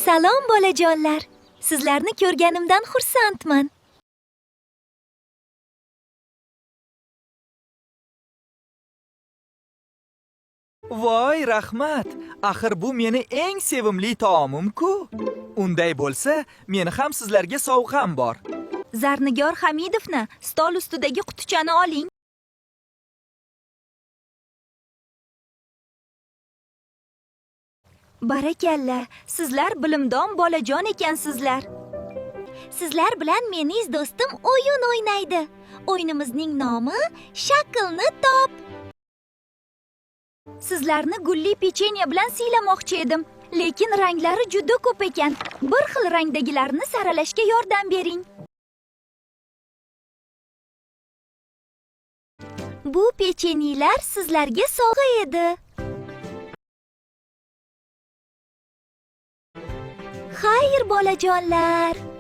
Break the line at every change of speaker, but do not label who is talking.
Salom bolajonlar. Sizlarni ko'rganimdan xursandman.
Voy, rahmat. Axir bu meni eng sevimli taomim-ku. Unday bo'lsa, meni ham sizlarga sovg'am bor.
Zarnigor Hamidovni stol ustidagi qutichani oling. Barakalla, sizlar bilimdon bolajon ekansizlar. Sizlar bilan mening do'stim o'yin o'ynaydi. O'yinimizning nomi Shaklni top. Sizlarni gulli pechenya bilan siylamoqchi edim, lekin ranglari juda ko'p ekan. Bir xil rangdagilarni saralashga yordam bering. Bu pechenyelar sizlarga sovg'a edi. Xayr bolajonlar.